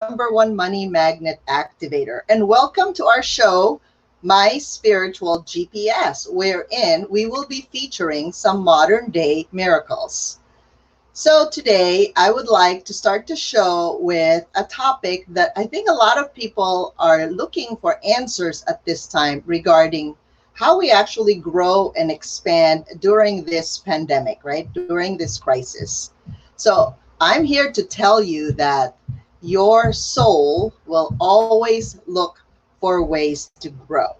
#1 money magnet activator. And welcome to our show, My Spiritual GPS, wherein we will be featuring some modern day miracles. So today, I would like to start the show with a topic that I think a lot of people are looking for answers at this time regarding how we actually grow and expand during this pandemic, right? During this crisis. So I'm here to tell you that your soul will always look for ways to grow.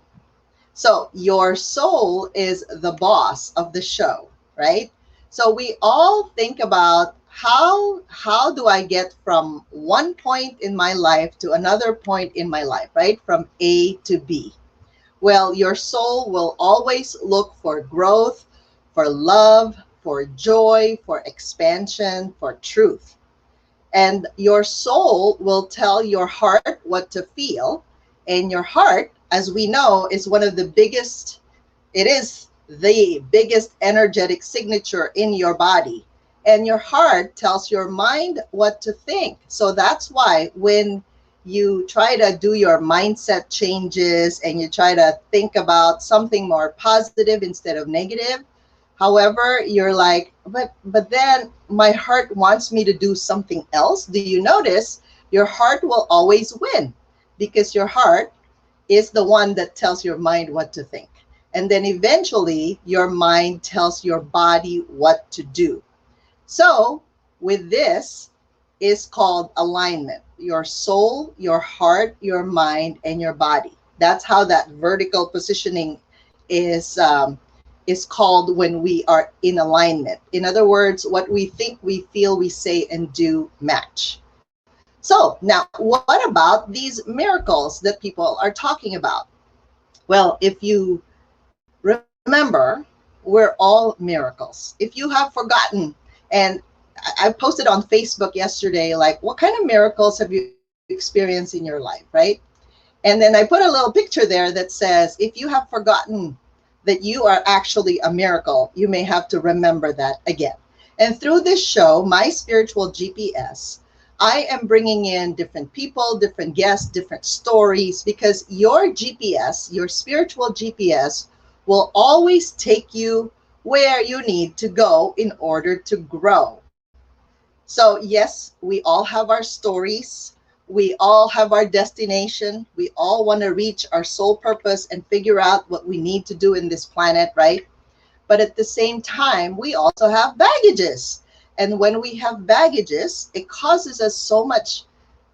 So your soul is the boss of the show, right? So we all think about how do I get from one point in my life to another point in my life, right? From A to B. Well, your soul will always look for growth, for love, for joy, for expansion, for truth. And your soul will tell your heart what to feel. And your heart, as we know, is one of the biggest, it is the biggest energetic signature in your body. And your heart tells your mind what to think. So that's why when you try to do your mindset changes and you try to think about something more positive instead of negative, however, you're like, but then my heart wants me to do something else. Do you notice your heart will always win because your heart is the one that tells your mind what to think. And then eventually your mind tells your body what to do. So with this is called alignment. Your soul, your heart, your mind, and your body. That's how that vertical positioning is is called when we are in alignment. In other words, what we think, we feel, we say, and do match. So now, what about these miracles that people are talking about? Well, if you remember, we're all miracles. If you have forgotten, and I posted on Facebook yesterday, like, what kind of miracles have you experienced in your life, right? And then I put a little picture there that says, if you have forgotten that you are actually a miracle, you may have to remember that again. And through this show, My Spiritual GPS, I am bringing in different people, different guests, different stories, because your GPS, your spiritual GPS, will always take you where you need to go in order to grow. So, yes, we all have our stories. We all have our destination. We all want to reach our soul purpose and figure out what we need to do in this planet, right? But at the same time, we also have baggages. And when we have baggages, it causes us so much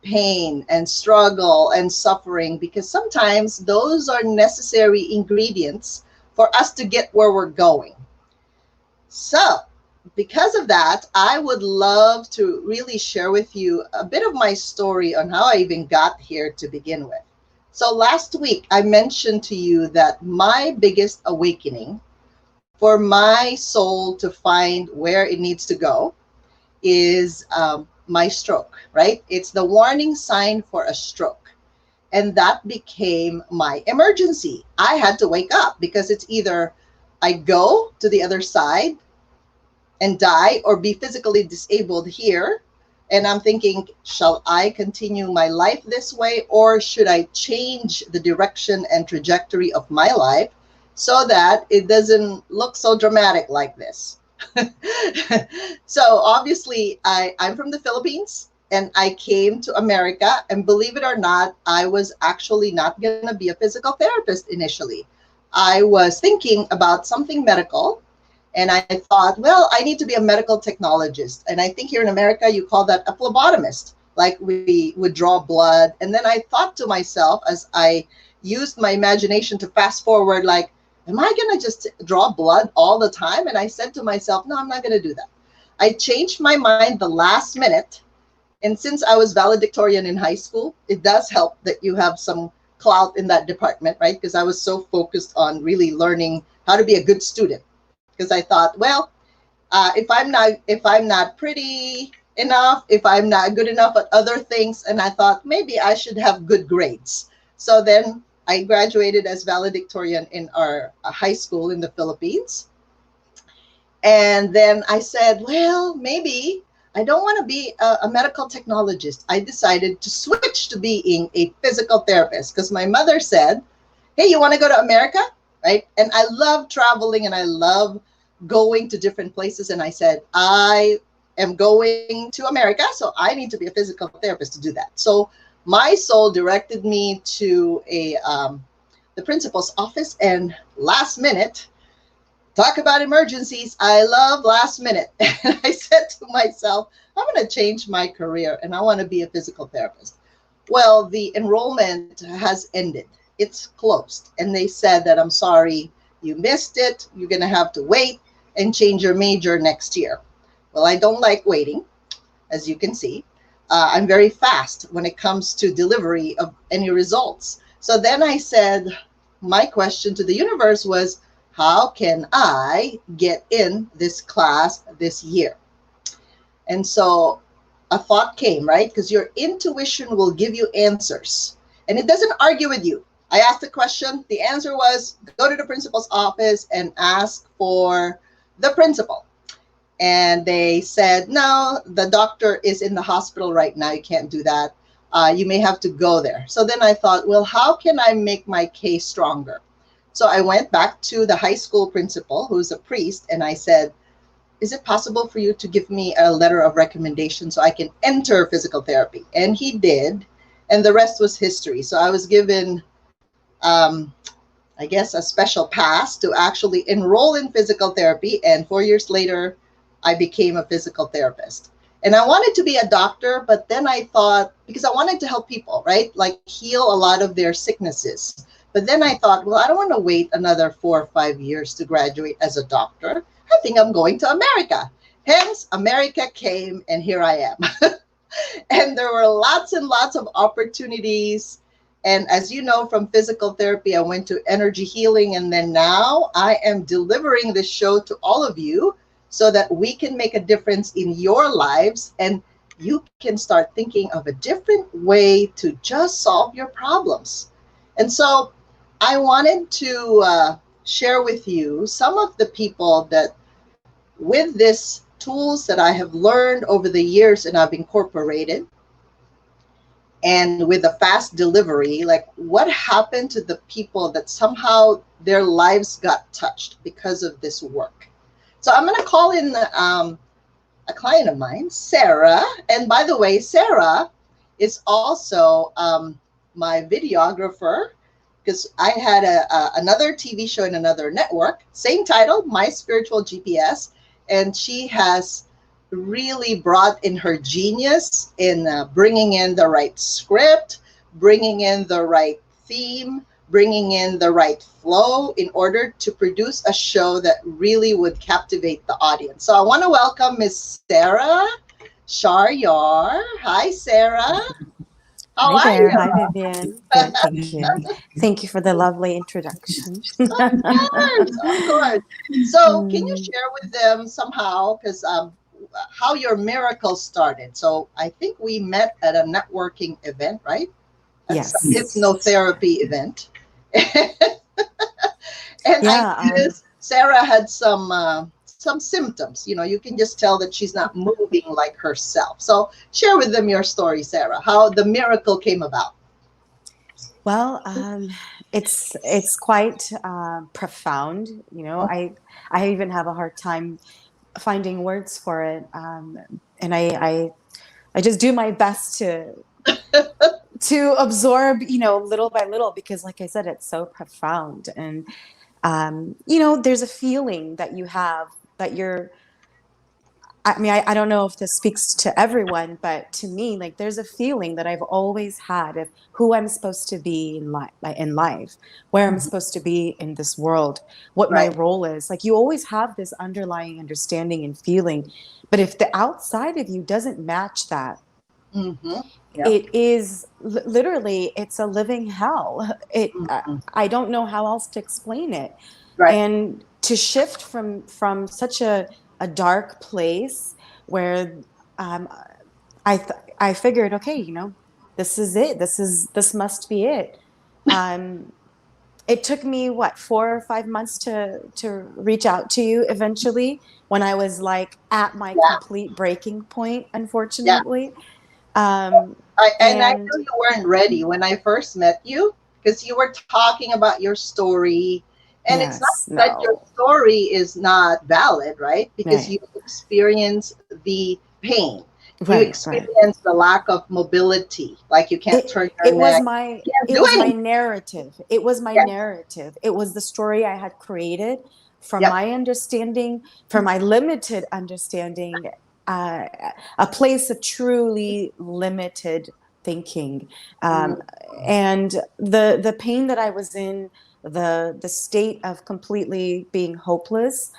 pain and struggle and suffering because sometimes those are necessary ingredients for us to get where we're going. So, because of that, I would love to really share with you a bit of my story on how I even got here to begin with. So, last week, I mentioned to you that my biggest awakening for my soul to find where it needs to go is my stroke, right? It's the warning sign for a stroke. And that became my emergency. I had to wake up because it's either I go to the other side and die or be physically disabled here. And I'm thinking, shall I continue my life this way or should I change the direction and trajectory of my life so that it doesn't look so dramatic like this? So obviously, I'm from the Philippines and I came to America. And believe it or not, I was actually not going to be a physical therapist initially. I was thinking about something medical. And I thought, well, I need to be a medical technologist. And I think here in America, you call that a phlebotomist. Like we would draw blood. And then I thought to myself as I used my imagination to fast forward, like, am I going to just draw blood all the time? And I said to myself, no, I'm not going to do that. I changed my mind the last minute. And since I was valedictorian in high school, it does help that you have some clout in that department, right? Because I was so focused on really learning how to be a good student. Because I thought, well, if I'm not pretty enough, if I'm not good enough at other things, and I thought maybe I should have good grades. So then I graduated as valedictorian in our high school in the Philippines. And then I said, well, maybe I don't want to be a medical technologist. I decided to switch to being a physical therapist because my mother said, hey, you want to go to America? Right? And I love traveling and I love going to different places. And I said, I am going to America, so I need to be a physical therapist to do that. So my soul directed me to the principal's office, and last minute, talk about emergencies. I love last minute. And I said to myself, I'm going to change my career and I want to be a physical therapist. Well, the enrollment has ended. It's closed. And they said that, I'm sorry, you missed it. You're going to have to wait and change your major next year. Well, I don't like waiting, as you can see. I'm very fast when it comes to delivery of any results. So then I said, my question to the universe was, how can I get in this class this year? And so a thought came, right? Because your intuition will give you answers and it doesn't argue with you. I asked the question. The answer was, go to the principal's office and ask for the principal. And they said, no, the doctor is in the hospital right now. You can't do that. You may have to go there. So then I thought, well, how can I make my case stronger? So I went back to the high school principal, who's a priest, and I said, is it possible for you to give me a letter of recommendation so I can enter physical therapy? And he did, and the rest was history. So I was given, I guess, a special pass to actually enroll in physical therapy, and 4 years later, I became a physical therapist. And I wanted to be a doctor, but then I thought, because I wanted to help people, right? Like heal a lot of their sicknesses. But then I thought, well, I don't want to wait another 4 or 5 years to graduate as a doctor. I think I'm going to America. Hence, America came, and here I am. And there were lots and lots of opportunities. And as you know, from physical therapy, I went to energy healing. And then now I am delivering this show to all of you so that we can make a difference in your lives. And you can start thinking of a different way to just solve your problems. And so I wanted to share with you some of the people that, with this tools that I have learned over the years and I've incorporated, and with a fast delivery, like what happened to the people that somehow their lives got touched because of this work. So I'm going to call in a client of mine, Sarah. And by the way, Sarah is also my videographer, because I had another TV show in another network, same title, My Spiritual GPS, and she has really brought in her genius in bringing in the right script, bringing in the right theme, bringing in the right flow in order to produce a show that really would captivate the audience. So I want to welcome Miss Sarah Sharyar. Hi, Sarah. How Hi are there. you? Hi, Vivian. Good, thank you. Thank you for the lovely introduction. Of course, of course. So can you Mm, share with them somehow, because how your miracle started? So I think we met at a networking event, right? At some yes. hypnotherapy event. And I Yeah. noticed Sarah had some symptoms. You know, you can just tell that she's not moving like herself. So share with them your story, Sarah, how the miracle came about. Well, it's quite profound. You know, I even have a hard time finding words for it, and I just do my best to absorb, you know, little by little, because, like I said, it's so profound. And you know, there's a feeling that you have that you're, I mean, I don't know if this speaks to everyone, but to me, like, there's a feeling that I've always had of who I'm supposed to be in life, where I'm Mhm. supposed to be in this world, what my Right. role is. Like, you always have this underlying understanding and feeling, but if the outside of you doesn't match that, Mm-hmm. Yep. it is literally, it's a living hell. Mhm. I don't know how else to explain it. Right. And to shift from such a dark place where um, I figured, okay, you know, this is it. This must be it. Um, it took me what 4 or 5 months to reach out to you eventually when I was like at my Yeah, complete breaking point, yeah. unfortunately. Um, And I and knew you weren't ready when I first met you because you were talking about your story. And it's not yes, that your no, story is not valid, right? Because right, you experience the pain, you right, right. experience the lack of mobility, like you can't turn your It was neck, my you can't it do was my anything. narrative. It was my Yeah, narrative. It was the story I had created from yep. my understanding, from my limited understanding, uh, a place of truly limited thinking, Mm, um, and the pain that I was in, the state of completely being hopeless,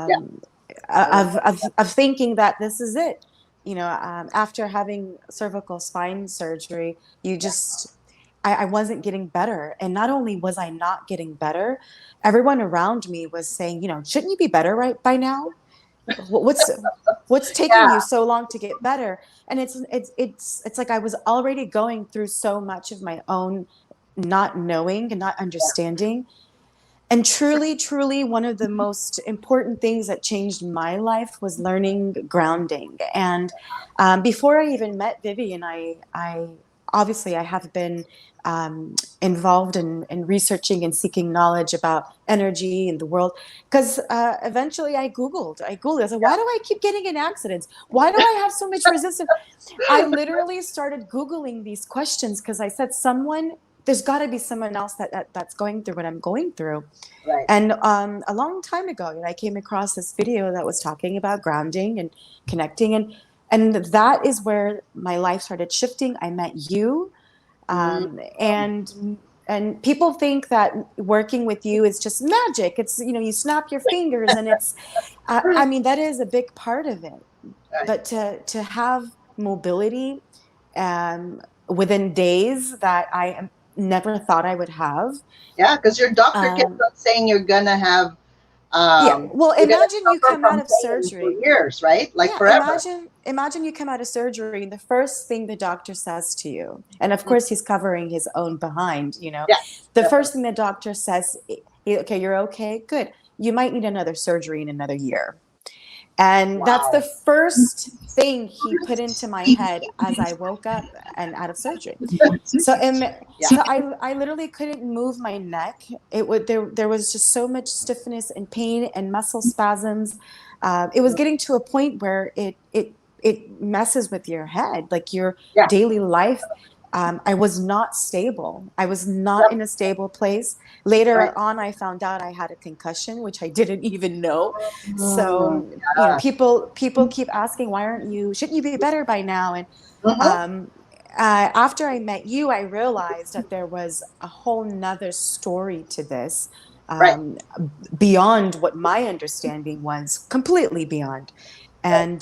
yeah, um, I remember. of thinking that this is it. After having cervical spine surgery, you just, I wasn't getting better. And not only was I not getting better, everyone around me was saying, shouldn't you be better right by now? What's taking you Yeah, so long to get better? And it's like I was already going through so much of my own not knowing and not yeah, understanding. And truly, truly, one of the most important things that changed my life was learning grounding. And before I even met Vivian, I obviously I have been involved in researching and seeking knowledge about energy and the world. Because eventually, I Googled. I said, why do I keep getting in accidents? Why do I have so much resistance? I literally started Googling these questions because I said, there's got to be someone else that's going through what I'm going through. right. And a long time ago, I came across this video that was talking about grounding and connecting, and that is where my life started shifting. I met you, Mm, and people think that working with you is just magic. It's you snap your fingers, and it's I mean that is a big part of it. right. But to have mobility within days that never thought I would have. Yeah, because your doctor kept Um, on saying Yeah. Well, you're gonna imagine you suffer come out from of pain for surgery. years, right? Like Yeah, forever. imagine you come out of surgery and the first thing the doctor says to you, and of Mm, course he's covering his own behind. yeah, The first definitely. thing the doctor says, okay, you're okay, good. You might need another surgery in another year. And that's the Wow. first thing he put into my head as I woke up and out of surgery. So Yeah. I literally couldn't move my neck. There was just so much stiffness and pain and muscle spasms. It was getting to a point where it messes with your head, like your Yeah. daily life. I was not stable. I was not Yep. in a stable place. Right. Later on, I found out I had a concussion, which I didn't even know. Mm, So yeah. people keep asking, why aren't you? Shouldn't you be better by now? And Mm-hmm. um, after I met you, I realized that there was a whole nother story to this, Right. um, beyond what my understanding was, completely beyond. Right. And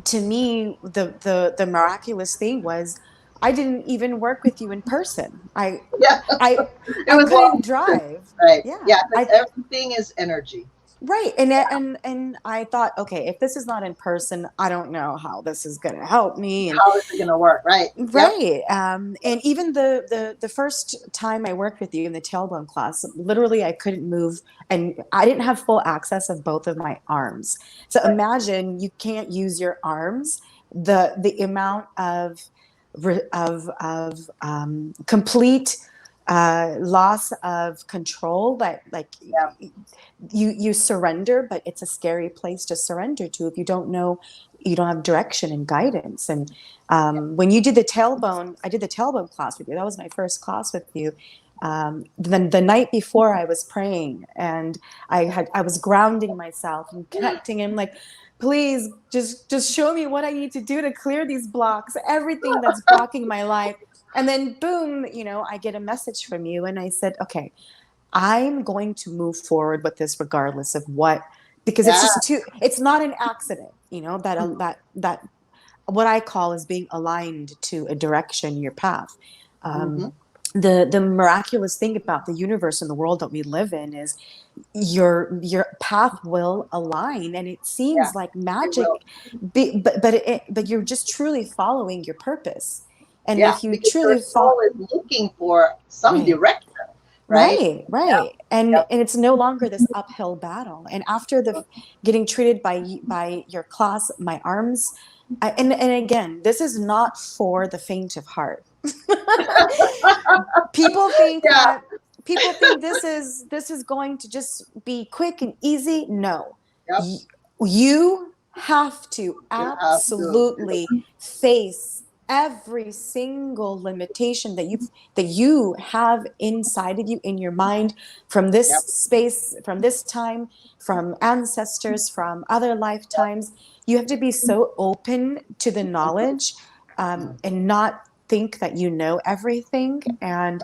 to me, the miraculous thing was I didn't even work with you in person. Yeah. I It I was couldn't long distance. drive. Right. Yeah, Yeah, because everything is energy. right. And I thought, okay, if this is not in person, I don't know how this is going to help me. And How is it gonna work? Right. Yep. right. And even the first time I worked with you in the tailbone class, literally I couldn't move, and I didn't have full access of both of my arms. So Right. imagine you can't use your arms. The amount of complete loss of control, that like Yeah. you surrender, but it's a scary place to surrender to if you don't know, you don't have direction and guidance. And when you did the tailbone, I did the tailbone class with you. That was my first class with you. Then the night before, I was praying, and I was grounding myself and connecting, and like, please just show me what I need to do to clear these blocks, everything that's blocking my life. And then boom, I get a message from you, and I said, okay, I'm going to move forward with this regardless of what, because it's Yeah. just too, it's not an accident, that what I call is being aligned to a direction, your path. Mm-hmm. Um, the miraculous thing about the universe and the world that we live in is your path will align, and it Yeah. seems like It will. magic, but you're just truly following your purpose. And Yeah. if you Because your truly soul follow, is looking for some right, direction. right? Right, Yep, right. And yep. it's no longer this uphill battle. And after the getting treated by your class, my arms, and again, this is not for the faint of heart. people think Yeah, that this is going to just be quick and easy. No. yep. Y- you have to You have to. absolutely face every single limitation that you have inside of you, in your mind, from this Yep, space, from this time, from ancestors, from other yep. lifetimes. You have to be so open to the knowledge, and not think that you know everything. And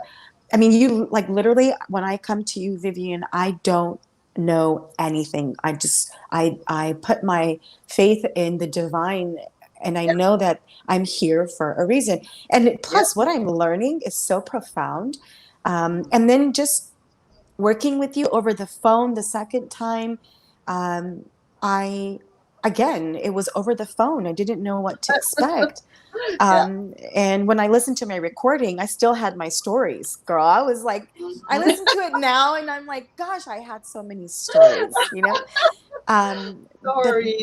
I mean, you, like, literally, when I come to you, Vivian, I don't know anything. I put my faith in the divine, and I Yep, know that I'm here for a reason. And yep. plus, what I'm learning is so profound. And then just working with you over the phone the second time, um, I again, it was over the phone. I didn't know what to expect. Yeah. And when I listened to my recording, I still had my stories, girl. I was like, I Mhm. listen to it now and I'm like, gosh, I had so many stories. But Stories.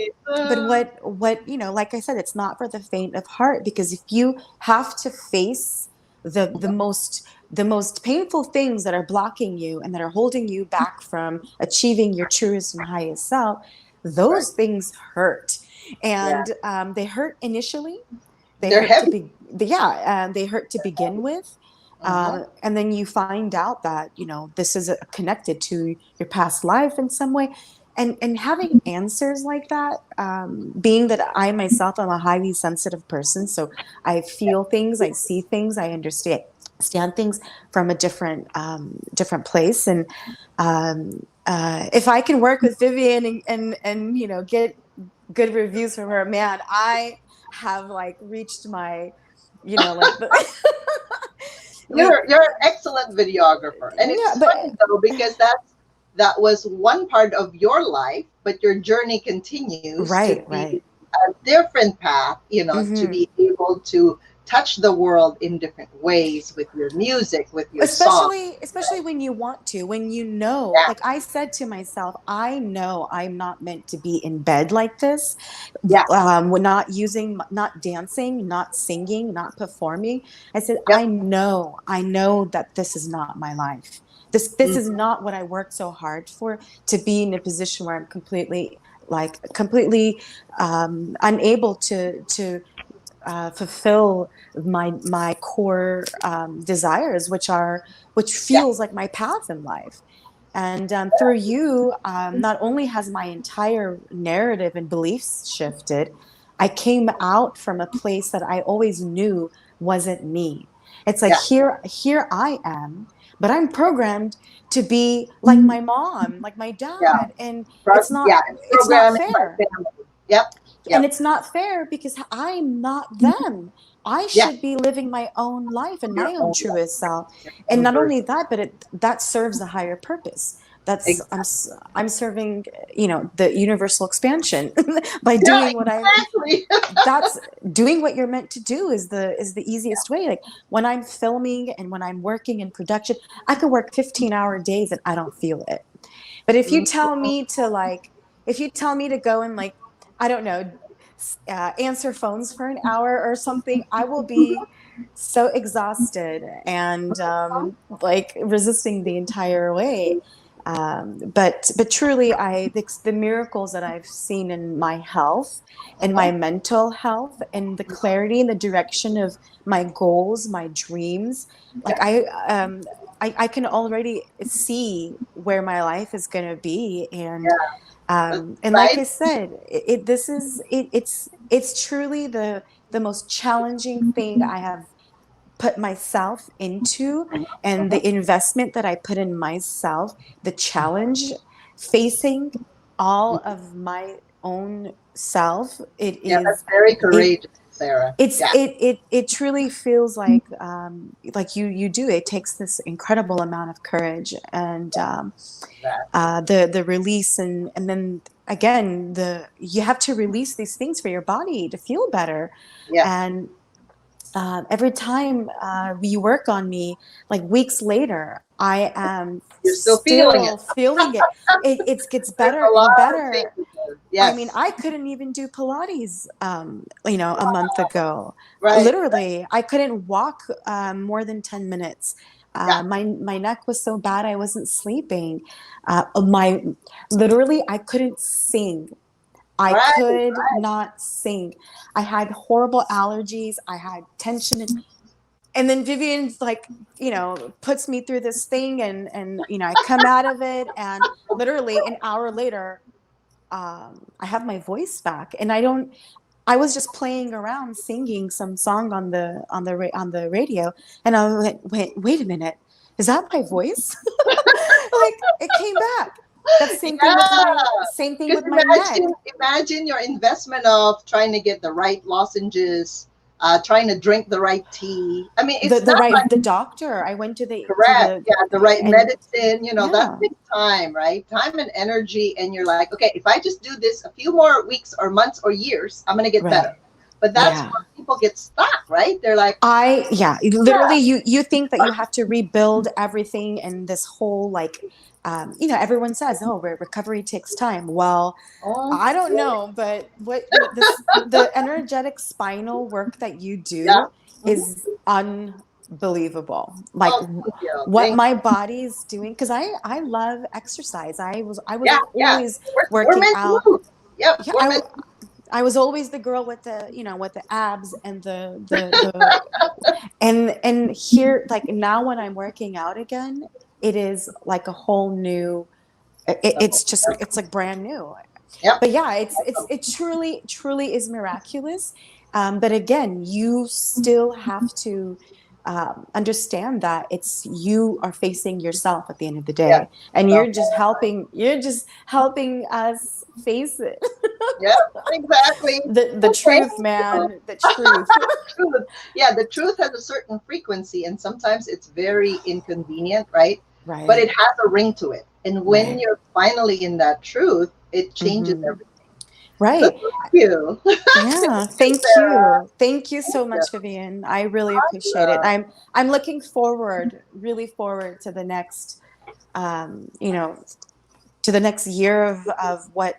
like I said, it's not for the faint of heart, because if you have to face the most painful things that are blocking you and that are holding you back from achieving your truest and highest self, Right. those things hurt. Yeah. And they hurt initially. They They're hurt to heavy. be yeah, they hurt to begin with. Hmm. And then you find out that this is connected to your past life in some way. And having answers like that, being that I myself am a highly sensitive person, so I feel things, I see things, I understand things from a different place. And if I can work with Vivian and get good reviews from her, man, I have like reached my, like the like You're an excellent videographer, and yeah, it's but funny though because that was one part of your life, but your journey continues to right, be right. a different path. To Hmm. be able to touch the world in different ways with your music, with your song. Especially when you want to, when Yeah, like I said to myself, I know I'm not meant to be in bed like this. yeah, We're not dancing, not singing, not performing. I said, yep. I know that this is not my life. This is Mhm. not what I worked so hard for, to be in a position where I'm completely unable to fulfill my core desires, which Yeah, feels like my path in life. And through you, not only has my entire narrative and beliefs shifted, I came out from a place that I always knew wasn't me. It's like, yeah, here I am, but I'm programmed to be like my mom, like my yeah. dad, and it's not Yeah, it's it's not programming by fair. family. Yep, And yep. it's not fair because I'm not them. I Yeah, should be living my own life and your my own own life, truest self. your And own not version. only that, but that serves a higher purpose. That's Exactly. I'm serving, the universal expansion by Yeah, doing what I exactly. that's doing what you're meant to do is the easiest way. Like when I'm filming and when I'm working in production, I could work 15-hour days and I don't feel it. But if you tell me to go and, like, I don't know, answer phones for an hour or something, I will be so exhausted and like resisting the entire way. But truly, the miracles that I've seen in my health and my mental health and the clarity and the direction of my goals, my dreams, like Yeah, I can already see where my life is going to be. yeah. That's And like I exciting. said, it's truly the most challenging thing I have put myself into, and Mhm. the investment that I put in myself, the challenge facing all of my own self. It Yeah, that's is very it courageous, Sarah. it's Yeah, it truly feels like you do. It takes this incredible amount of courage, and exactly. the release, and then again, the you have to release these things for your body to feel better. Yes. And every time you work on me, like weeks later, I am You're still feeling it. still feeling it. It gets There's better a lot and of better. changes. I mean, Yes. I couldn't even do Pilates, a month ago. Right. Literally, I couldn't walk more than 10 minutes. Yeah. My neck was so bad I wasn't sleeping. My literally, I couldn't sing. I Right. could not sing. I had horrible allergies. I had tension, and then Vivian's like, puts me through this thing, and I come out of it, and literally an hour later, I have my voice back, and I was just playing around singing some song on the radio, and I wait a minute, is that my voice? Like it came back. That's Yeah. same thing Because with my neck. imagine your investment of trying to get the right lozenges, trying to drink the right tea. I mean, it's not like The doctor. I went to correct. the Yeah, the right and medicine, that yeah, takes time, right? Time and energy. And you're like, okay, if I just do this a few more weeks or months or years, I'm going to get better. right. But that's Yeah. where people get stuck, right? They're like, Literally, you think that you have to rebuild everything, and this whole like, everyone says, oh, recovery takes time. Well, oh, I don't know, but the energetic spinal work that you yeah. do Mhm. is unbelievable. Like Oh, thank you. what Thank my body's doing, because I love exercise. I was Yeah, yeah. always We're working meant to out. move. Yep, Yeah, we're meant I was always the girl with the with the abs and the and here, like now when I'm working out again, it is like a whole new, to. it's like brand new. Yep. But yeah, it truly is miraculous. But again, you still have to understand that it's you are facing yourself at the end of the Yeah. day, and So, you're just helping us face it. yeah, exactly. The Okay. truth, man, the truth. Truth. Yeah, the truth has a certain frequency, and sometimes it's very inconvenient, right? But it Right, has a ring to it. And when right. you're finally in that truth, it changes Hmm. everything. So Right. thank you. Yeah, Thank you, Sarah. thank you Thank so you. much, Vivian. I really appreciate it. Awesome. I'm looking forward, really forward to the next, um, you know, to the next year of what,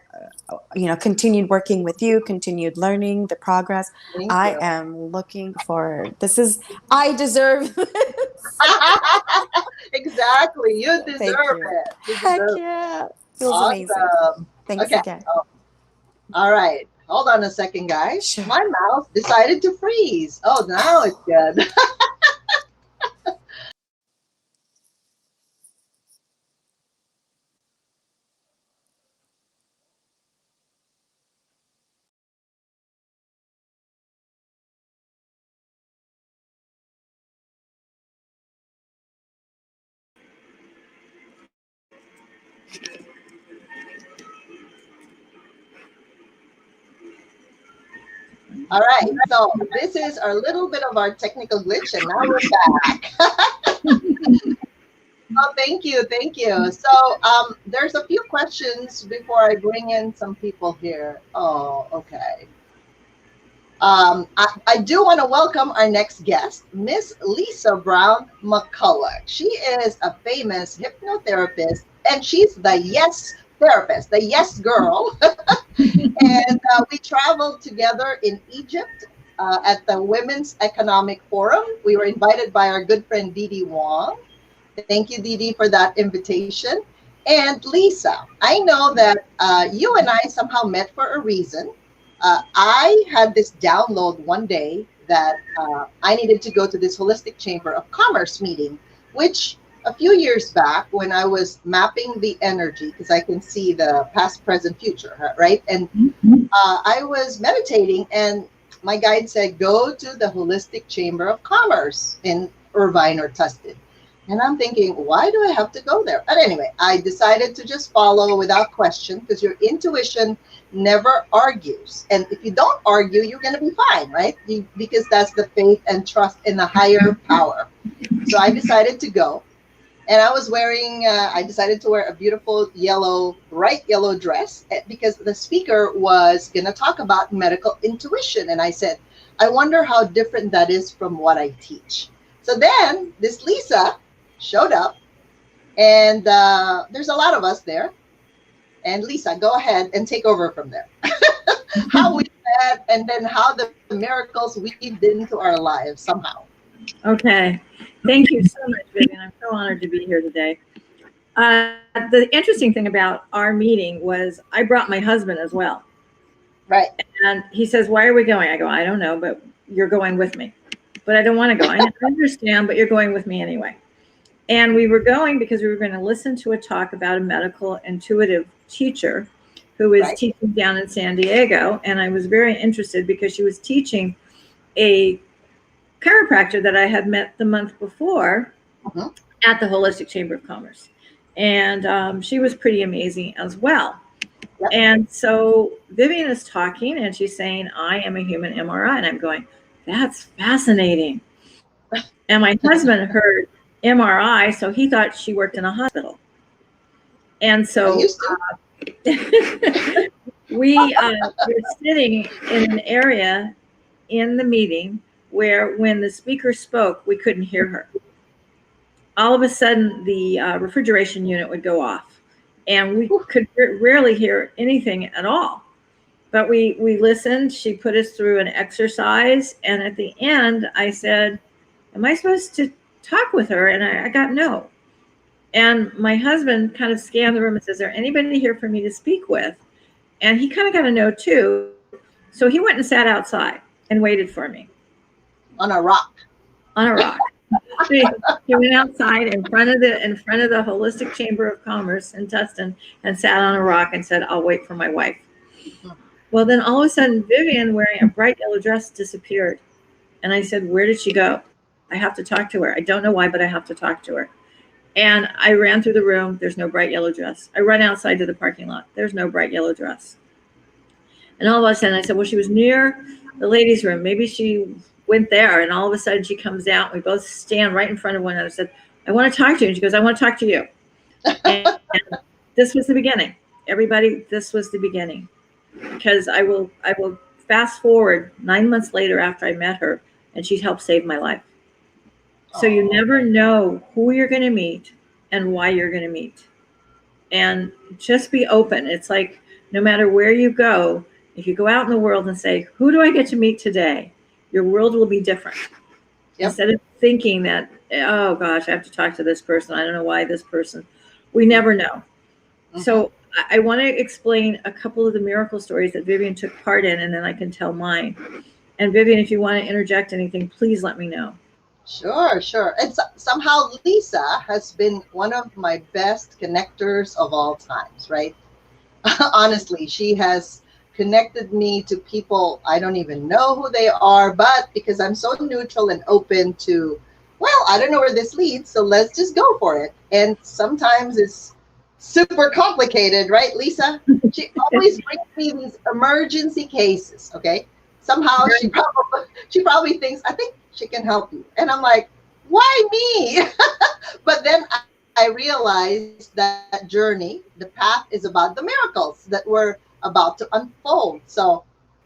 continued working with you, continued learning, the progress. Thank I you. am looking forward. I deserve this. Exactly. You Thank deserve you. it. You Heck deserve it. yeah. Feels amazing. Awesome. Thanks Okay. again. Oh, all right. Hold on a second, guys. Sure. My mouse decided to freeze. Oh, now it's good. All right. So this is our little bit of our technical glitch, and now we're back. Oh, thank you. Thank you. So there's a few questions before I bring in some people here. Oh, okay. I do want to welcome our next guest, Miss Lisa Brown McCulloch. She is a famous hypnotherapist, and she's the yes therapist, the yes girl. And we traveled together in Egypt at the Women's Economic Forum. We were invited by our good friend Didi Wong. Thank you, Didi, for that invitation. And Lisa, I know that you and I somehow met for a reason. I had this download one day that I needed to go to this holistic chamber of commerce meeting, which a few years back when I was mapping the energy, because I can see the past, present, future, right? And I was meditating, and my guide said, go to the holistic chamber of commerce in Irvine or Tustin. And I'm thinking, why do I have to go there? But anyway, I decided to just follow without question because your intuition never argues. And if you don't argue, you're going to be fine, right? Because that's the faith and trust in the higher power. So I decided to go. And I was wearing, I decided to wear a beautiful yellow, bright yellow dress because the speaker was going to talk about medical intuition. And I said, I wonder how different that is from what I teach. So then this Lisa showed up, and there's a lot of us there. And Lisa, go ahead and take over from there. How we met, and then how the miracles weaved into our lives somehow. Okay. Thank you so much, Vivian. I'm so honored to be here today. The interesting thing about our meeting was I brought my husband as well. Right. And he says, "Why are we going?" I go, "I don't know, but you're going with me." But I don't want to go. I understand, but you're going with me anyway. And we were going because we were going to listen to a talk about a medical intuitive teacher who is Right. teaching down in San Diego. And I was very interested because she was teaching a chiropractor that I had met the month before Mhm. at the Holistic Chamber of Commerce. And she was pretty amazing as well. Yep. And so Vivian is talking and she's saying, "I am a human MRI." And I'm going, "That's fascinating." And my husband heard MRI, so he thought she worked in a hospital. And I so used to. we were sitting in an area in the meeting where when the speaker spoke, we couldn't hear her. All of a sudden, the refrigeration unit would go off, and we could rarely hear anything at all. But we listened. She put us through an exercise, and at the end, I said, "Am I supposed to talk with her?" And I got no. And my husband kind of scanned the room and says, "Is there anybody here for me to speak with?" And he kind of got a no too. So he went and sat outside and waited for me On a rock. on a rock. He went outside in front of the Holistic Chamber of Commerce in Tustin and sat on a rock and said, "I'll wait for my wife." Well, then all of a sudden, Vivian, wearing a bright yellow dress, disappeared. And I said, "Where did she go? I have to talk to her. I don't know why, but I have to talk to her." And I ran through the room. There's no bright yellow dress. I run outside to the parking lot. There's no bright yellow dress. And all of a sudden, I said, "Well, she was near the ladies' room. Maybe she went there." And all of a sudden, she comes out. We both stand right in front of one another. I said, "I want to talk to you." And she goes, "I want to talk to you." And this was the beginning. Everybody, this was the beginning. Because I will fast forward 9 months later after I met her, and she helped save my life. So you never know who you're going to meet and why you're going to meet. And just be open. It's like no matter where you go, if you go out in the world and say, "Who do I get to meet today?" your world will be different. Yep. Instead of thinking that, "Oh gosh, I have to talk to this person. I don't know why this person." We never know. So I want to explain a couple of the miracle stories that Vivian took part in, and then I can tell mine. And Vivian, if you want to interject anything, please let me know. Sure, sure. And somehow Lisa has been one of my best connectors of all times, right? Honestly, she has connected me to people I don't even know who they are, but because I'm so neutral and open to, well, I don't know where this leads, so let's just go for it. And sometimes it's super complicated, right, Lisa? She always brings me these emergency cases, okay? Somehow she probably thinks, I think she can help you. And I'm like, why me? But then I realized that journey, the path is about the miracles that were about to unfold. So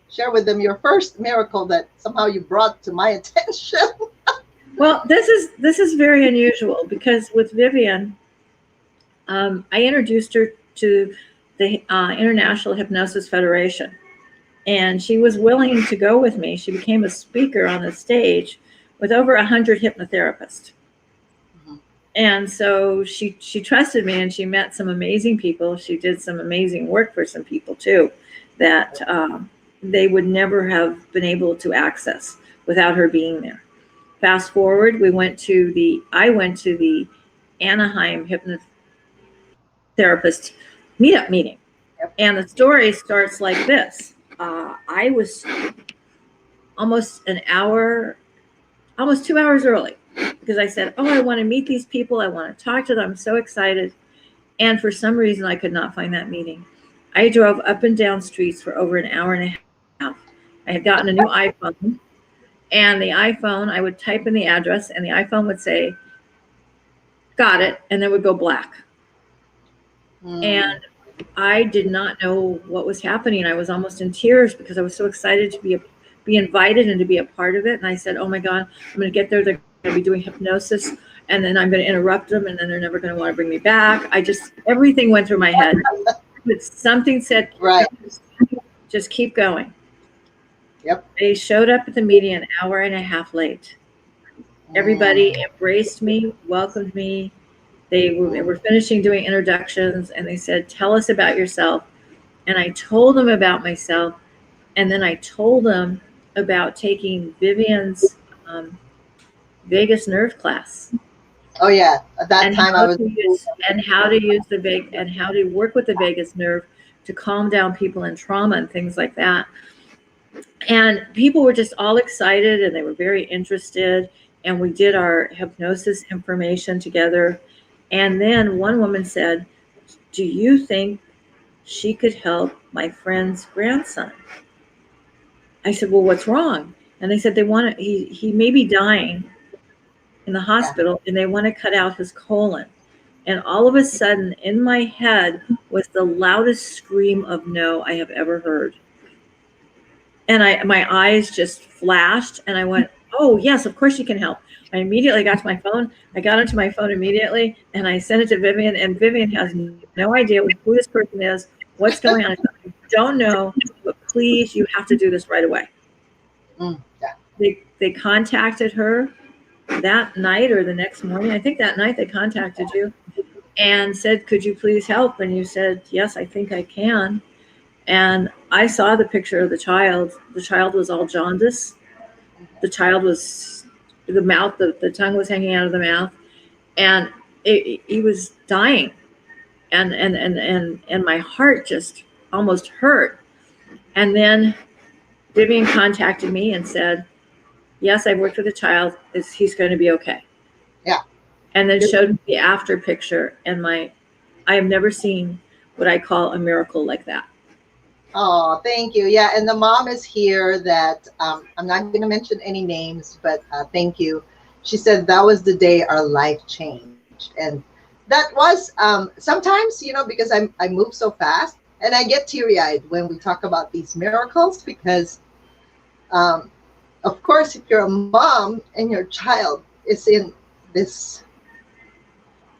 share with them your first miracle that somehow you brought to my attention. Well, this is very unusual because with Vivian, I introduced her to the International Hypnosis Federation, and she was willing to go with me. She became a speaker on the stage with over 100 hypnotherapists. And so she trusted me, and she met some amazing people. She did some amazing work for some people too that they would never have been able to access without her being there. Fast forward, I went to the Anaheim hypnotherapist meetup meeting. Yep. And the story starts like this. I was almost 2 hours early because I said, "Oh, I want to meet these people. I want to talk to them. I'm so excited." And for some reason, I could not find that meeting. I drove up and down streets for over an hour and a half. I had gotten a new iPhone, and the iPhone, I would type in the address, and the iPhone would say, "Got it," and then would go black. And I did not know what was happening. I was almost in tears because I was so excited to be be invited and to be a part of it. And I said, oh my God, I'm going to get there. They're going to be doing hypnosis, and then I'm going to interrupt them, and then they're never going to want to bring me back. Everything went through my head. But something said, Right. just keep going. Yep. They showed up at the meeting an hour and a half late. Everybody embraced me, welcomed me. They were finishing doing introductions, and they said, tell us about yourself. And I told them about myself. And then I told them about taking Vivian's vagus nerve class. Oh yeah, at that time I was. How to use and how to work with the vagus nerve to calm down people in trauma and things like that. And people were just all excited, and they were very interested. And we did our hypnosis information together. And then one woman said, do you think she could help my friend's grandson? I said, well, what's wrong? And they said he may be dying in the hospital, and they want to cut out his colon. And all of a sudden, in my head was the loudest scream of no I have ever heard. And my eyes just flashed, and I went, oh, yes, of course you can help. I immediately got to my phone. I got into my phone immediately, and I sent it to Vivian, and Vivian has no idea who this person is, what's going on. I don't know, but please, you have to do this right away. They contacted her that night or the next morning. I think that night they contacted you and said, could you please help? And you said, yes, I think I can. And I saw the picture of the child. The child was all jaundice. The child was, the mouth, the tongue was hanging out of the mouth, and he was dying. And my heart just almost hurt. And then Vivian contacted me and said, yes, I've worked with a child. He's going to be okay. Yeah. And then showed me the after picture, and I have never seen what I call a miracle like that. Oh, thank you. Yeah, and the mom is here that I'm not going to mention any names, but thank you. She said that was the day our life changed. And that was sometimes, because I move so fast, and I get teary-eyed when we talk about these miracles, because of course, if you're a mom and your child is in this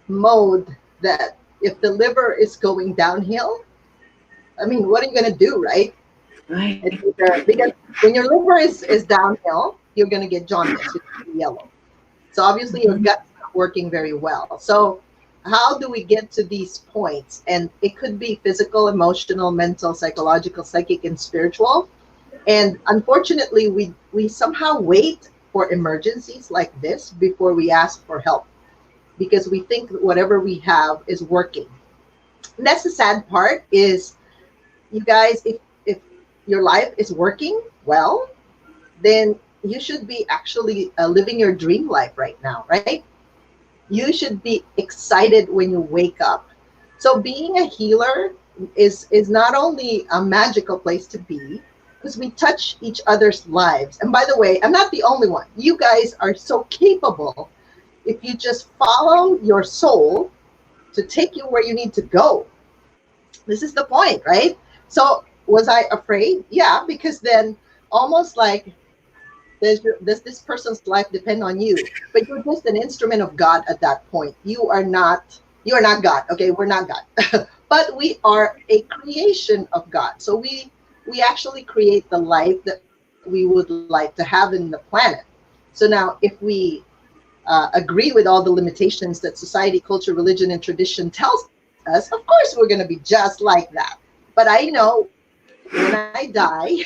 mode that if the liver is going downhill, I mean, what are you going to do, right? Right. Because when your liver is downhill, you're going to get jaundice, you're going to be yellow. So obviously your gut's not working very well. So how do we get to these points? And it could be physical, emotional, mental, psychological, psychic, and spiritual. And unfortunately, we somehow wait for emergencies like this before we ask for help, because we think whatever we have is working. And that's the sad part is, you guys, if your life is working well, then you should be actually living your dream life right now, right? You should be excited when you wake up. So being a healer is not only a magical place to be, because we touch each other's lives. And by the way, I'm not the only one. You guys are so capable if you just follow your soul to take you where you need to go. This is the point, right? So was I afraid? Yeah, because then almost like does this person's life depend on you? But you're just an instrument of God at that point. You are not God. Okay, we're not God. But we are a creation of God. So we actually create the life that we would like to have in the planet. So now if we agree with all the limitations that society, culture, religion, and tradition tells us, of course we're going to be just like that. But I know when I die,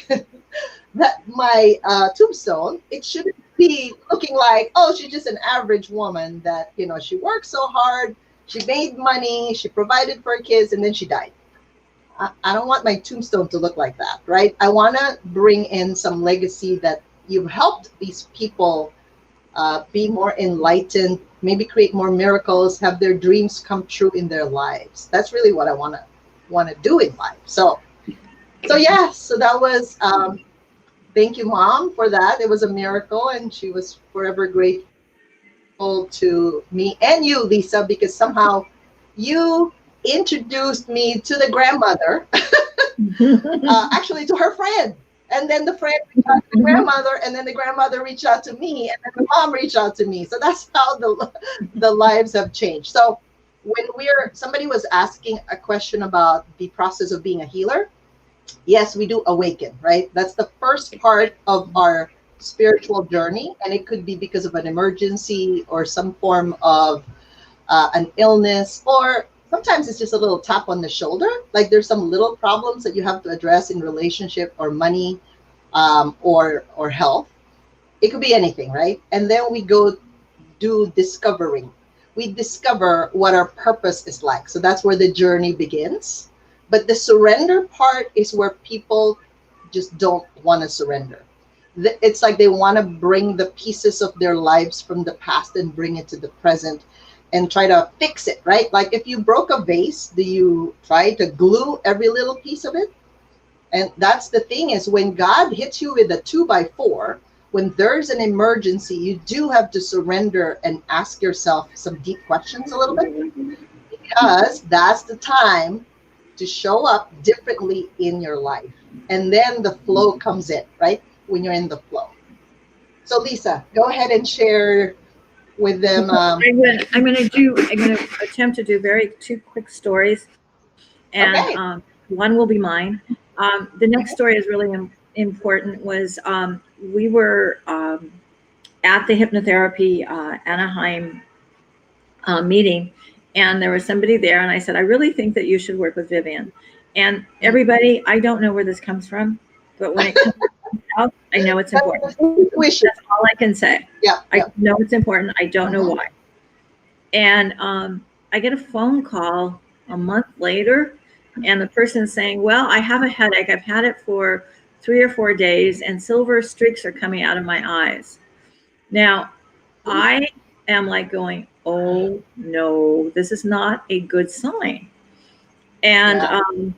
that my tombstone, it shouldn't be looking like, oh, she's just an average woman that, she worked so hard, she made money, she provided for her kids, and then she died. I don't want my tombstone to look like that, right? I want to bring in some legacy that you've helped these people be more enlightened, maybe create more miracles, have their dreams come true in their lives. That's really what I want to do in life. So yeah, so that was, thank you, Mom, for that. It was a miracle, and she was forever grateful to me and you, Lisa, because somehow you introduced me to the grandmother, actually to her friend. And then the friend reached out to the grandmother, and then the grandmother reached out to me, and then the mom reached out to me. So that's how the lives have changed. So when somebody was asking a question about the process of being a healer, yes, we do awaken, right? That's the first part of our spiritual journey, and it could be because of an emergency or some form of an illness, or sometimes it's just a little tap on the shoulder. Like there's some little problems that you have to address in relationship or money, or health. It could be anything, right? And then we go do discovering. We discover what our purpose is like. So that's where the journey begins. But the surrender part is where people just don't want to surrender. It's like they want to bring the pieces of their lives from the past and bring it to the present and try to fix it, right? Like if you broke a vase, do you try to glue every little piece of it? And that's the thing, is when God hits you with a 2x4, when there's an emergency, you do have to surrender and ask yourself some deep questions a little bit, because that's the time to show up differently in your life. And then the flow comes in, right? When you're in the flow. So Lisa, go ahead and share with them. I'm going to attempt to do two quick stories, and Okay. one will be mine. The next story is really important. Was we were at the hypnotherapy Anaheim meeting, and there was somebody there, and I said, I really think that you should work with Vivian. And everybody, I don't know where this comes from, but when it comes out, I know it's important. That's all I can say. Yeah. I know it's important. I don't know why. And I get a phone call a month later, and the person saying, well, I have a headache. I've had it for 3 or 4 days, and silver streaks are coming out of my eyes. Now, I am like going, oh no, this is not a good sign. And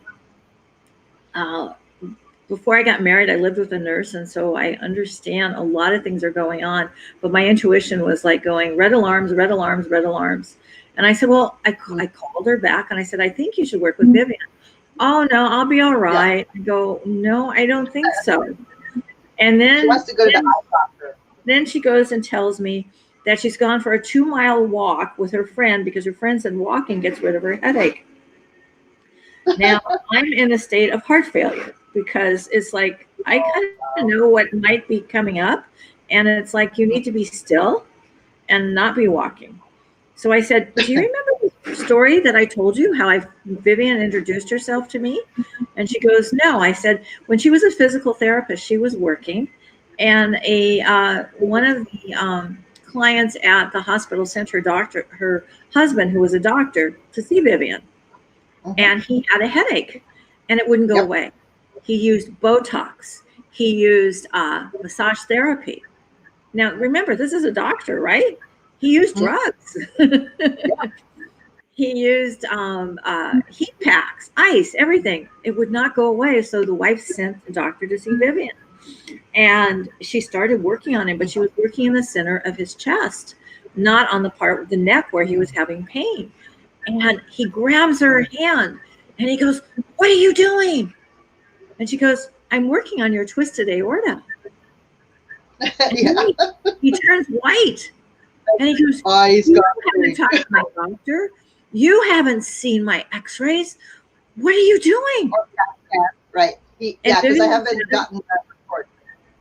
before I got married, I lived with a nurse, and so I understand a lot of things are going on. But my intuition was like going, red alarms, red alarms, red alarms. And I said, well, I called her back, and I said, I think you should work with Vivian. Oh no, I'll be all right. I go, no, I don't think so. And then she wants to go to the eye doctor. Then she goes and tells me that she's gone for a 2-mile walk with her friend, because her friend said walking gets rid of her headache. Now I'm in a state of heart failure, because it's like I kind of know what might be coming up, and it's like you need to be still and not be walking. So I said, do you remember the story that I told you, how Vivian introduced herself to me? And she goes, no. I said, when she was a physical therapist, she was working, and one of the clients at the hospital sent her husband, who was a doctor, to see Vivian. And he had a headache, and it wouldn't go away. He used Botox. He used massage therapy. Now, remember, this is a doctor, right? He used drugs. He used heat packs, ice, everything. It would not go away. So the wife sent the doctor to see Vivian. And she started working on him, but she was working in the center of his chest, not on the part of the neck where he was having pain. And he grabs her hand and he goes, what are you doing? And she goes, I'm working on your twisted aorta. And he turns white. And he goes, you haven't talked to my doctor. You haven't seen my x-rays. What are you doing? Right. Because I haven't gotten that report.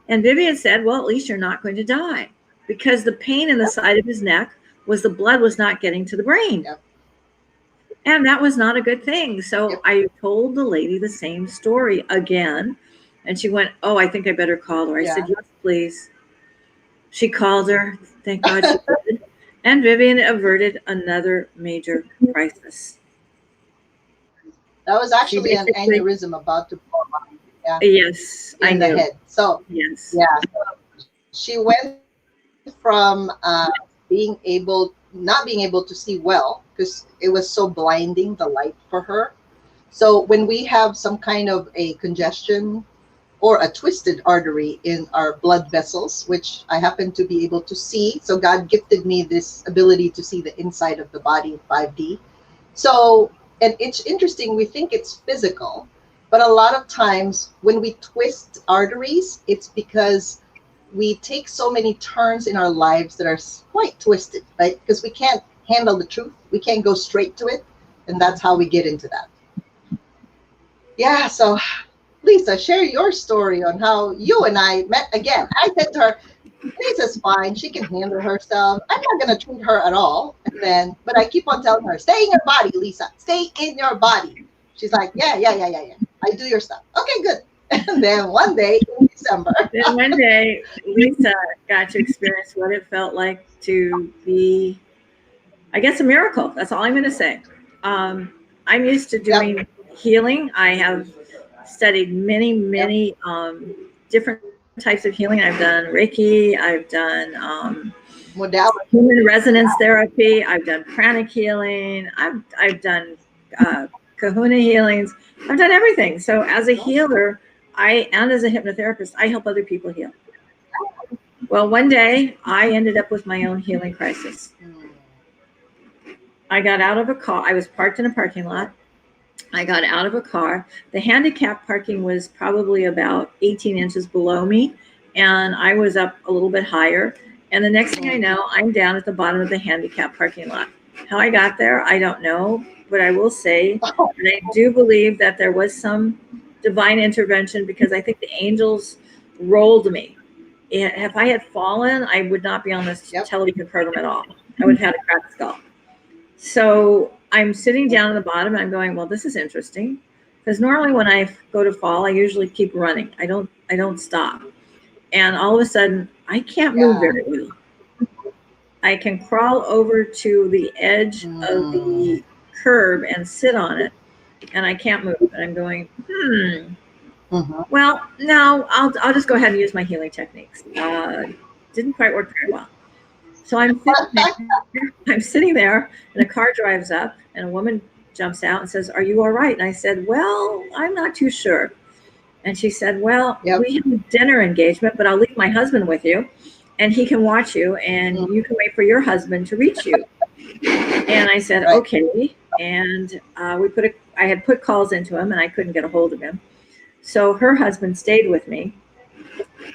And Vivian said, well, at least you're not going to die, because the pain in the side of his neck was the blood was not getting to the brain. Yep. And that was not a good thing. So I told the lady the same story again. And she went, oh, I think I better call her. I said, yes, please. She called her. Thank God she did. And Vivian averted another major crisis. That was actually an aneurysm about to form. Yeah. Yes, in the head. So yes. Yeah. So she went from not being able to see well, because it was so blinding, the light for her. So when we have some kind of a congestion or a twisted artery in our blood vessels, which I happen to be able to see, so God gifted me this ability to see the inside of the body in 5D. So, and it's interesting, we think it's physical, But a lot of times when we twist arteries, it's because we take so many turns in our lives that are quite twisted, right? Because we can't handle the truth. We can't go straight to it. And that's how we get into that. Yeah, so Lisa, share your story on how you and I met again. I said to her, Lisa's fine. She can handle herself. I'm not going to treat her at all. And then, but I keep on telling her, stay in your body, Lisa. Stay in your body. She's like, yeah. I do your stuff. Okay, good. And then one day in December. Then one day, Lisa got to experience what it felt like to be, I guess, a miracle. That's all I'm going to say. I'm used to doing healing. I have studied many different types of healing. I've done Reiki. I've done modality, human resonance therapy. I've done pranic healing. I've done kahuna healings. I've done everything. So as a healer, and as a hypnotherapist, I help other people heal. Well, one day I ended up with my own healing crisis. I got out of a car. I was parked in a parking lot. I got out of a car. The handicap parking was probably about 18 inches below me, and I was up a little bit higher. And the next thing I know, I'm down at the bottom of the handicap parking lot. How I got there, I don't know, but I will say, and I do believe that there was some divine intervention, because I think the angels rolled me. If I had fallen, I would not be on this television program at all. I would have had a cracked skull. So I'm sitting down at the bottom and I'm going, well, this is interesting, because normally when I go to fall, I usually keep running. I don't stop. And all of a sudden, I can't move very well. I can crawl over to the edge of the curb and sit on it, and I can't move. And I'm going, well, no, I'll just go ahead and use my healing techniques. Didn't quite work very well. So I'm sitting there, and a car drives up, and a woman jumps out and says, "Are you all right?" And I said, "Well, I'm not too sure." And she said, "Well, we have a dinner engagement, but I'll leave my husband with you, and he can watch you, and you can wait for your husband to reach you." And I said, "Okay." And I had put calls into him, and I couldn't get a hold of him. So her husband stayed with me.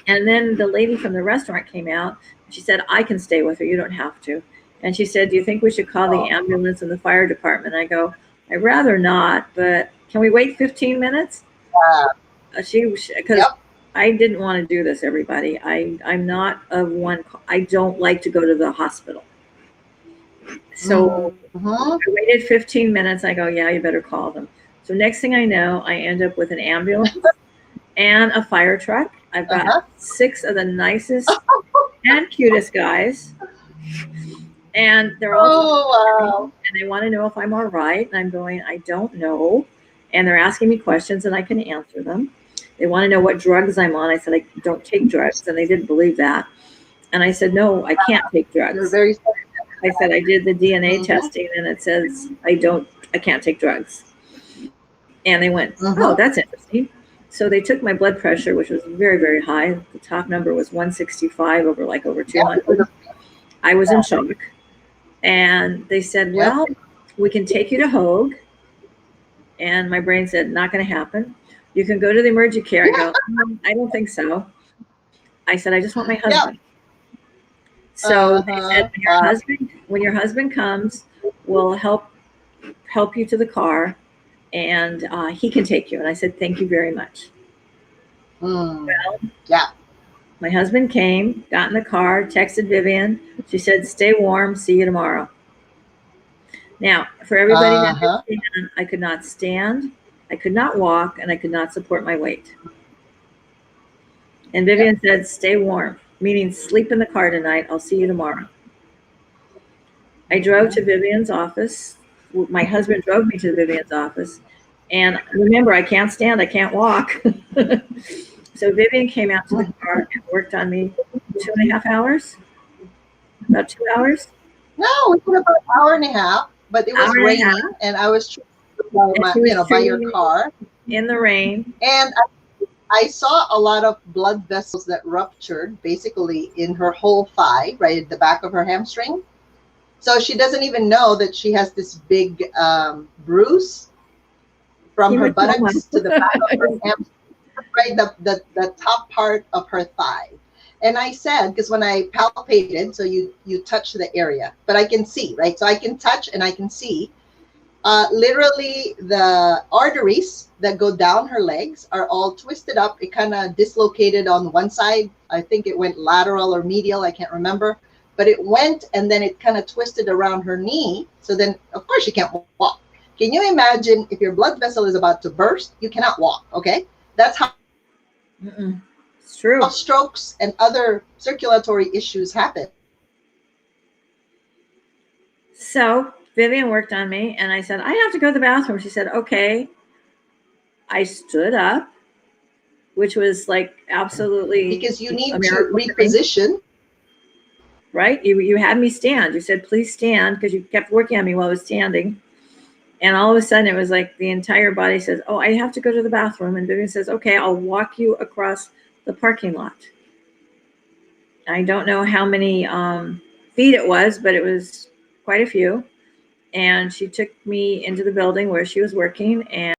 And then the lady from the restaurant came out. She said, "I can stay with her. You don't have to." And she said, "Do you think we should call the ambulance and the fire department?" I go, "I'd rather not, but can we wait 15 minutes? Because I didn't want to do this, everybody. I'm not of one. I don't like to go to the hospital. So I waited 15 minutes. I go, "Yeah, you better call them." So next thing I know, I end up with an ambulance and a fire truck. I've got 6 of the nicest and cutest guys, and they're all and they want to know if I'm all right. And I'm going, "I don't know." And they're asking me questions, and I can answer them. They want to know what drugs I'm on. I said, "I don't take drugs," and they didn't believe that. And I said, "No, I can't take drugs." You're very I said, "I did the DNA testing, and it says I can't take drugs." And they went, "Oh, that's interesting." So they took my blood pressure, which was very, very high. The top number was 165 over 200. I was in shock. And they said, "Well, we can take you to Hoag." And my brain said, "Not going to happen. You can go to the emergency care." I go, "I don't think so." I said, "I just want my husband." So they said, when your husband comes, we'll help you to the car, and he can take you." And I said, "Thank you very much." Well, my husband came, got in the car, texted Vivian. She said, "Stay warm. See you tomorrow." Now, for everybody to understand, I could not stand, I could not walk, and I could not support my weight. And Vivian said, "Stay warm," meaning sleep in the car tonight. I'll see you tomorrow. I drove to Vivian's office. My husband drove me to Vivian's office. And remember, I can't stand, I can't walk. So Vivian came out to the car and worked on me 2.5 hours, about 2 hours. No, it was about an hour and a half, but it was raining, and I was by your car in the rain, and I saw a lot of blood vessels that ruptured, basically in her whole thigh, right at the back of her hamstring. So she doesn't even know that she has this big bruise from her buttocks to the back of her ham, right, the top part of her thigh. And I said, because when I palpated, so you touch the area, but I can see, right? So I can touch and I can see. Literally, the arteries that go down her legs are all twisted up. It kind of dislocated on one side. I think it went lateral or medial. I can't remember. But it went and then it kind of twisted around her knee. So then, of course, she can't walk. Can you imagine if your blood vessel is about to burst? You cannot walk, okay? That's how It's true. strokes and other circulatory issues happen. So Vivian worked on me and I said, I have to go to the bathroom. She said, okay. I stood up, which was like absolutely because you need to reposition. Right? You had me stand. You said, please stand, because you kept working on me while I was standing. And all of a sudden it was like the entire body says, oh, I have to go to the bathroom. And Vivian says, okay, I'll walk you across the parking lot. I don't know how many feet it was, but it was quite a few. And she took me into the building where she was working, and